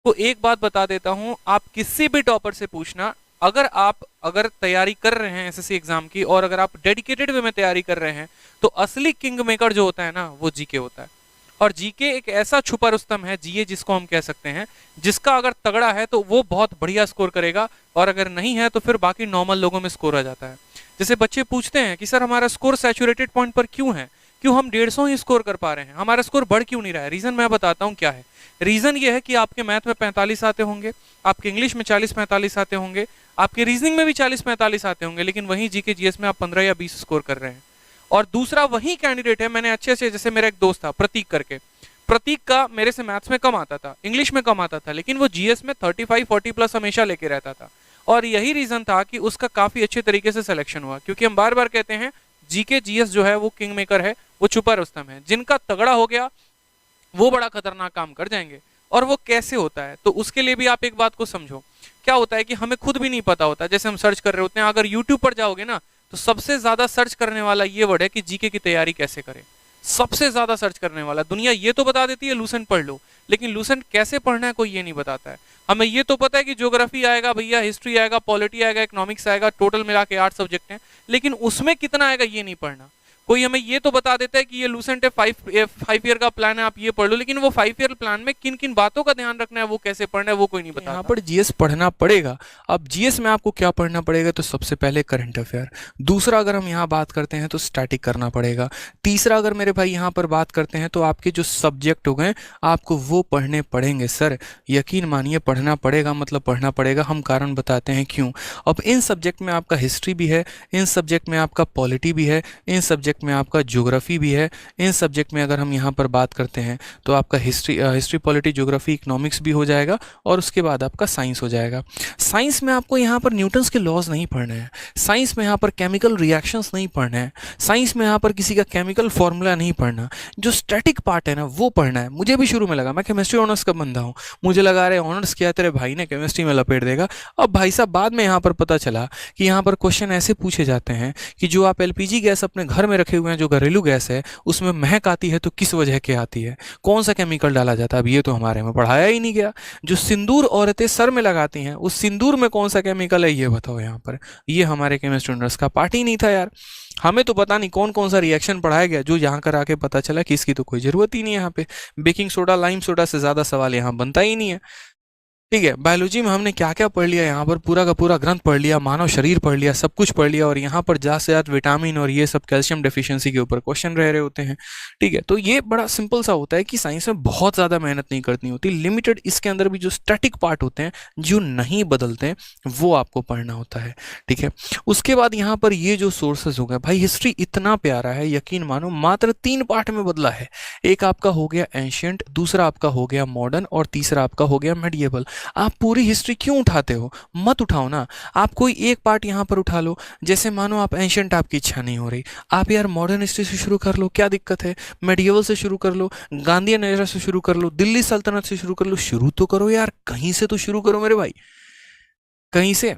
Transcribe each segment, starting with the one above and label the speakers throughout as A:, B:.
A: तो एक बात बता देता हूं, आप किसी भी टॉपर से पूछना, अगर तैयारी कर रहे हैं एसएससी एग्जाम की और अगर आप डेडिकेटेड वे में तैयारी कर रहे हैं, तो असली किंग मेकर जो होता है ना, वो जीके होता है। और जीके एक ऐसा छुपा रुस्तम है, जीए जिसको हम कह सकते हैं, जिसका अगर तगड़ा है तो वो बहुत बढ़िया स्कोर करेगा, और अगर नहीं है तो फिर बाकी नॉर्मल लोगों में स्कोर आ जाता है। जैसे बच्चे पूछते हैं कि सर हमारा स्कोर सैचुरेटेड पॉइंट पर क्यों है, क्यों हम 150 ही स्कोर कर पा रहे हैं, हमारा स्कोर बढ़ क्यों नहीं रहा है? रीजन मैं बताता हूँ क्या है। रीजन ये है कि आपके मैथ में 45 आते होंगे, आपके इंग्लिश में 40-45 आते होंगे, आपके रीजनिंग में भी 40-45 आते होंगे, लेकिन वहीं जीके जीएस में आप 15 या 20 स्कोर कर रहे हैं। और दूसरा वही कैंडिडेट है, मैंने अच्छे से, जैसे मेरा एक दोस्त था प्रतीक करके, प्रतीक का मेरे से मैथ्स में कम आता था, इंग्लिश में कम आता था, लेकिन वो जीएस में 35-40 प्लस हमेशा लेके रहता था। और यही रीजन था कि उसका काफी अच्छे तरीके से सिलेक्शन हुआ, क्योंकि हम बार बार कहते हैं जीके जीएस जो है वो किंग मेकर है, वो छुपा रुस्तम है। जिनका तगड़ा हो गया वो बड़ा खतरनाक काम कर जाएंगे। और वो कैसे होता है, तो उसके लिए भी आप एक बात को समझो। क्या होता है कि हमें खुद भी नहीं पता होता, जैसे हम सर्च कर रहे होते हैं, अगर यूट्यूब पर जाओगे ना, तो सबसे ज्यादा सर्च करने वाला ये वर्ड है कि जीके की तैयारी कैसे करें। सबसे ज्यादा सर्च करने वाला दुनिया ये तो बता देती है लूसेंट पढ़ लो, लेकिन लूसेंट कैसे पढ़ना है कोई ये नहीं बताता है। हमें ये तो पता है कि ज्योग्राफी आएगा भैया, हिस्ट्री आएगा, पॉलिटी आएगा, इकोनॉमिक्स आएगा, टोटल मिला के 8 सब्जेक्ट हैं, लेकिन उसमें कितना आएगा ये नहीं पढ़ना। कोई हमें ये तो बता देता है कि ये लूसेंट है, 5 ईयर का प्लान है, आप ये पढ़ लो, लेकिन वो 5 ईयर प्लान में किन किन बातों का ध्यान रखना है, वो कैसे पढ़ना है, वो कोई नहीं बताता। यहाँ पर जीएस पढ़ना पड़ेगा। अब जीएस में आपको क्या पढ़ना पड़ेगा, तो सबसे पहले करंट अफेयर। दूसरा अगर हम यहाँ बात करते हैं तो स्टैटिक करना पड़ेगा। तीसरा अगर मेरे भाई यहाँ पर बात करते हैं तो आपके जो सब्जेक्ट हो गए आपको वो पढ़ने पड़ेंगे। सर यकीन मानिए पढ़ना पड़ेगा, मतलब पढ़ना पड़ेगा। हम कारण बताते हैं क्यों। अब इन सब्जेक्ट में आपका हिस्ट्री भी है, इन सब्जेक्ट में आपका पॉलिटी भी है, इन सब्जेक्ट में आपका ज्योग्राफी भी है, इन सब्जेक्ट में अगर हम यहाँ पर बात करते हैं तो आपका हिस्ट्री पॉलिटी ज्योग्राफी इकोनॉमिक्स भी हो जाएगा, और उसके बाद आपका साइंस हो जाएगा। साइंस में आपको यहाँ पर न्यूटन्स के लॉज नहीं पढ़ने हैं, साइंस में यहाँ पर केमिकल रिएक्शंस नहीं पढ़ने हैं, साइंस में यहाँ पर किसी का केमिकल फॉर्मूला नहीं पढ़ना। जो स्टैटिक पार्ट है ना वो पढ़ना है। मुझे भी शुरू में लगा, मैं केमिस्ट्री ऑनर्स का बंदा हूँ, मुझे लगा रहे ऑनर्स किया तेरे भाई ने केमिस्ट्री में लपेट देगा। अब भाई साहब बाद में यहाँ पर पता चला कि यहाँ पर क्वेश्चन ऐसे पूछे जाते हैं कि जो आप एलपीजी गैस अपने घर में रखे हुए हैं, जो घरेलू गैस है, उसमें महक आती है तो किस वजह के आती है, कौन सा केमिकल डाला जाता है, अब ये तो हमारे में पढ़ाया ही नहीं गया। जो सिंदूर औरतें सर में लगाती हैं, उस सिंदूर में कौन सा केमिकल है ये बताओ यहाँ पर। ये हमारे केमिस्ट्री ऑनर्स का पार्ट ही नहीं था यार। हमें तो पता नहीं कौन कौन सा रिएक्शन पढ़ाया गया, जो यहाँ कर आके पता चला कि इसकी तो कोई जरूरत ही नहीं है। यहाँ पे बेकिंग सोडा लाइम सोडा से ज्यादा सवाल यहाँ बनता ही नहीं है। ठीक है, बायोलॉजी में हमने क्या क्या पढ़ लिया, यहाँ पर पूरा का पूरा ग्रंथ पढ़ लिया, मानव शरीर पढ़ लिया, सब कुछ पढ़ लिया, और यहाँ पर ज्यादा से ज्यादा विटामिन और ये सब कैल्शियम डेफिशिएंसी के ऊपर क्वेश्चन रह रहे होते हैं। ठीक है, तो ये बड़ा सिंपल सा होता है कि साइंस में बहुत ज़्यादा मेहनत नहीं करनी होती, लिमिटेड इसके अंदर भी जो स्टैटिक पार्ट होते हैं जो नहीं बदलते वो आपको पढ़ना होता है। ठीक है, उसके बाद यहाँ पर ये जो सोर्सेज हो गए भाई, हिस्ट्री इतना प्यारा है, यकीन मानो मात्र 3 पार्ट में बदला है। एक आपका हो गया एंशियंट, दूसरा आपका हो गया मॉडर्न, और तीसरा आपका हो गया मेडिएवल। आप पूरी हिस्ट्री क्यों उठाते हो, मत उठाओ ना, आप कोई एक पार्ट यहाँ पर उठा लो। जैसे मानो आप एंशियंट, आपकी इच्छा नहीं हो रही, आप यार मॉडर्न हिस्ट्री से शुरू कर लो, क्या दिक्कत है, मेडिएवल से शुरू कर लो, गांधीयन एरा से शुरू कर लो, दिल्ली सल्तनत से शुरू कर लो, शुरू तो करो यार, कहीं से तो शुरू करो मेरे भाई, कहीं से।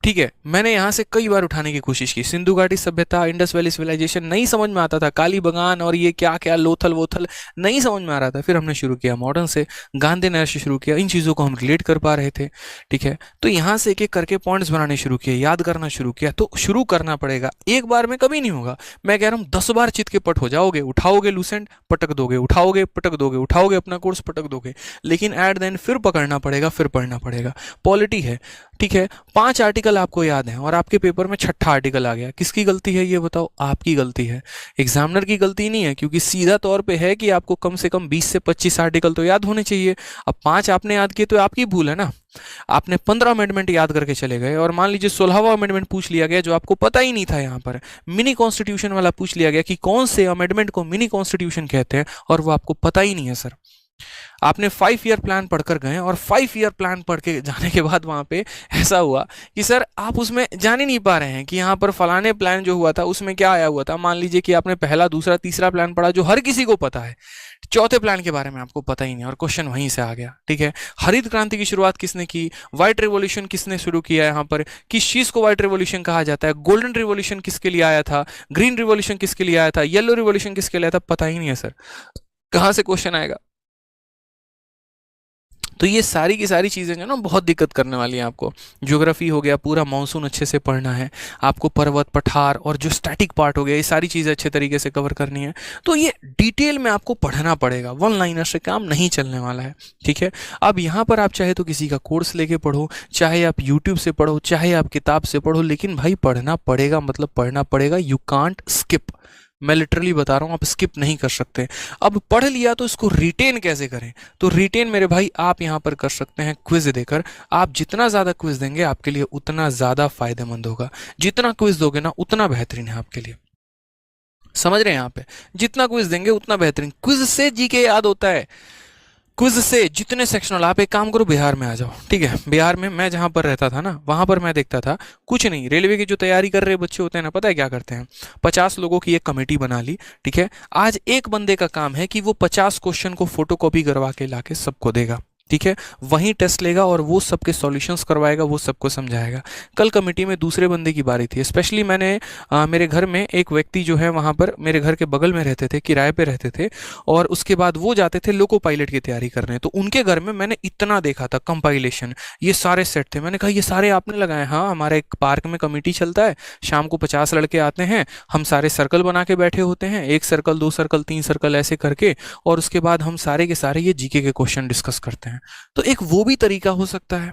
A: ठीक है, मैंने यहाँ से कई बार उठाने की कोशिश की, सिंधु घाटी सभ्यता, इंडस वैली सिविलाइजेशन, नहीं समझ में आता था, काली बगान और ये क्या क्या लोथल वोथल नहीं समझ में आ रहा था। फिर हमने शुरू किया मॉडर्न से, गांधी नगर से शुरू किया, इन चीज़ों को हम रिलेट कर पा रहे थे। ठीक है, तो यहाँ से एक एक करके पॉइंट्स बनाने शुरू किए, याद करना शुरू किया। तो शुरू करना पड़ेगा, एक बार में कभी नहीं होगा। मैं कह रहा हूँ 10 बार चित के पट हो जाओगे, उठाओगे लूसेंट पटक दोगे, उठाओगे पटक दोगे, उठाओगे अपना कोर्स पटक दोगे, लेकिन एट द एंड फिर पकड़ना पड़ेगा, फिर पढ़ना पड़ेगा। पॉलिटी है, ठीक है, 5 आर्टिकल आपको याद है और आपके पेपर में 6ठा आर्टिकल आ गया, किसकी गलती है ये बताओ? आपकी गलती है, एग्जामिनर की गलती नहीं है, क्योंकि सीधा तौर पे है कि आपको कम से कम 20 से 25 आर्टिकल तो याद होने चाहिए। अब 5 आपने याद किए तो आपकी भूल है ना। आपने 15 अमेंडमेंट याद करके चले गए, और मान लीजिए 16वां अमेंडमेंट पूछ लिया गया जो आपको पता ही नहीं था। यहाँ पर मिनी कॉन्स्टिट्यूशन वाला पूछ लिया गया कि कौन से अमेंडमेंट को मिनी कॉन्स्टिट्यूशन कहते हैं, और वो आपको पता ही नहीं है। सर आपने 5 ईयर प्लान पढ़कर गए, और 5 ईयर प्लान पढ़ के जाने के बाद वहां पे ऐसा हुआ कि सर आप उसमें जान ही नहीं पा रहे हैं कि यहाँ पर फलाने प्लान जो हुआ था उसमें क्या आया हुआ था। मान लीजिए कि आपने पहला दूसरा तीसरा प्लान पढ़ा जो हर किसी को पता है, चौथे प्लान के बारे में आपको पता ही नहीं, और क्वेश्चन वहीं से आ गया। ठीक है, हरित क्रांति की शुरुआत किसने की, व्हाइट रिवॉल्यूशन किसने शुरू किया, यहाँ पर किस चीज को व्हाइट रिवॉल्यूशन कहा जाता है, गोल्डन रिवॉल्यूशन किसके लिए आया था, ग्रीन रिवॉल्यूशन किसके लिए आया था, येलो रिवॉल्यूशन किसके लिए आया था, पता ही नहीं है। सर कहाँ से क्वेश्चन आएगा? तो ये सारी की सारी चीज़ें जो ना बहुत दिक्कत करने वाली हैं आपको। ज्योग्राफी हो गया, पूरा मॉनसून अच्छे से पढ़ना है आपको, पर्वत पठार और जो स्टैटिक पार्ट हो गया, ये सारी चीज़ें अच्छे तरीके से कवर करनी है। तो ये डिटेल में आपको पढ़ना पड़ेगा, वन लाइनर से काम नहीं चलने वाला है, ठीक है। अब यहाँ पर आप चाहे तो किसी का कोर्स लेके पढ़ो, चाहे आप यूट्यूब से पढ़ो, चाहे आप किताब से पढ़ो, लेकिन भाई पढ़ना पड़ेगा, मतलब पढ़ना पड़ेगा। यू कांट स्किप, मैं लिटरली बता रहा हूँ, आप स्किप नहीं कर सकते। अब पढ़ लिया तो इसको रिटेन कैसे करें? तो रिटेन मेरे भाई आप यहाँ पर कर सकते हैं क्विज देकर। आप जितना ज़्यादा क्विज देंगे आपके लिए उतना ज़्यादा फायदेमंद होगा। जितना क्विज दोगे ना उतना बेहतरीन है आपके लिए, समझ रहे हैं यहाँ पे? जितना क्विज देंगे उतना बेहतरीन। क्विज से जीके याद होता है, क्विज से जितने सेक्शनल। आप एक काम करो, बिहार में आ जाओ, ठीक है। बिहार में मैं जहां पर रहता था ना, वहां पर मैं देखता था कुछ नहीं, रेलवे की जो तैयारी कर रहे बच्चे होते हैं ना, पता है क्या करते हैं? 50 लोगों की एक कमेटी बना ली, ठीक है। आज एक बंदे का काम है कि वो 50 क्वेश्चन को फोटोकॉपी करवा के लाके सबको देगा, ठीक है। वहीं टेस्ट लेगा और वो सबके सॉल्यूशंस करवाएगा, वो सबको समझाएगा। कल कमेटी में दूसरे बंदे की बारी थी। स्पेशली मैंने मेरे घर में एक व्यक्ति जो है वहाँ पर मेरे घर के बगल में रहते थे, किराए पे रहते थे, और उसके बाद वो जाते थे लोको पायलट की तैयारी करने। तो उनके घर में मैंने इतना देखा था कंपाइलेशन, ये सारे सेट थे। मैंने कहा ये सारे आपने लगाए? हाँ, हमारे एक पार्क में कमेटी चलता है, शाम को 50 लड़के आते हैं, हम सारे सर्कल बना के बैठे होते हैं, 1 सर्कल 2 सर्कल 3 सर्कल ऐसे करके, और उसके बाद हम सारे के सारे ये जीके के क्वेश्चन डिस्कस करते हैं। तो एक वो भी तरीका हो सकता है।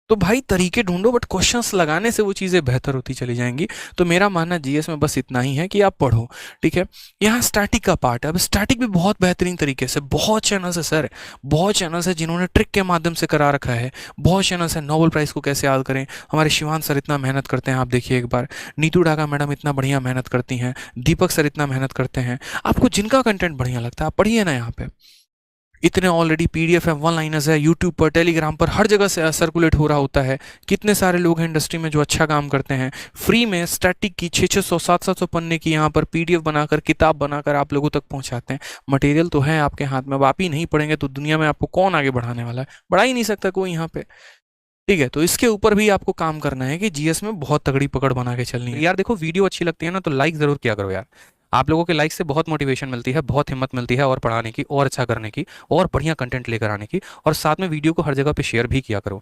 A: तो भाई तरीके ढूंढो, बट क्वेश्चंस लगाने से वो चीज़ें बेहतर होती चली जाएंगी। तो मेरा मानना जीएस में बस इतना ही है कि आप पढ़ो, ठीक है। यहाँ स्टैटिक का पार्ट है। अब स्टैटिक भी बहुत बेहतरीन तरीके से, बहुत चैनल्स है सर, बहुत चैनल्स है जिन्होंने ट्रिक के माध्यम से करा रखा है। बहुत चैनल्स है, नोबेल प्राइज को कैसे याद करें, हमारे शिवान सर इतना मेहनत करते हैं, आप देखिए एक बार। नीतू ढाका मैडम इतना बढ़िया मेहनत करती हैं, दीपक सर इतना मेहनत करते हैं। आपको जिनका कंटेंट बढ़िया लगता है आप पढ़िए ना। यहाँ पे इतने ऑलरेडी पीडीएफ है, वन लाइनर्स है, यूट्यूब पर, टेलीग्राम पर, हर जगह से सर्कुलेट हो रहा होता है। कितने सारे लोग हैं इंडस्ट्री में जो अच्छा काम करते हैं। फ्री में स्टैटिक की 600 700 पन्ने की यहाँ पर पीडीएफ बनाकर, किताब बनाकर आप लोगों तक पहुंचाते हैं। मटेरियल तो है आपके हाथ में, अब आप ही नहीं पढ़ेंगे तो दुनिया में आपको कौन आगे बढ़ाने वाला है? बढ़ा ही नहीं सकता कोई यहाँ पे, ठीक है। तो इसके ऊपर भी आपको काम करना है कि जीएस में बहुत तगड़ी पकड़ बना के चलनी है। यार देखो, वीडियो अच्छी लगती है ना तो लाइक जरूर किया करो यार। आप लोगों के लाइक से बहुत मोटिवेशन मिलती है, बहुत हिम्मत मिलती है और पढ़ाने की, और अच्छा करने की, और बढ़िया कंटेंट लेकर आने की। और साथ में वीडियो को हर जगह पे शेयर भी किया करो।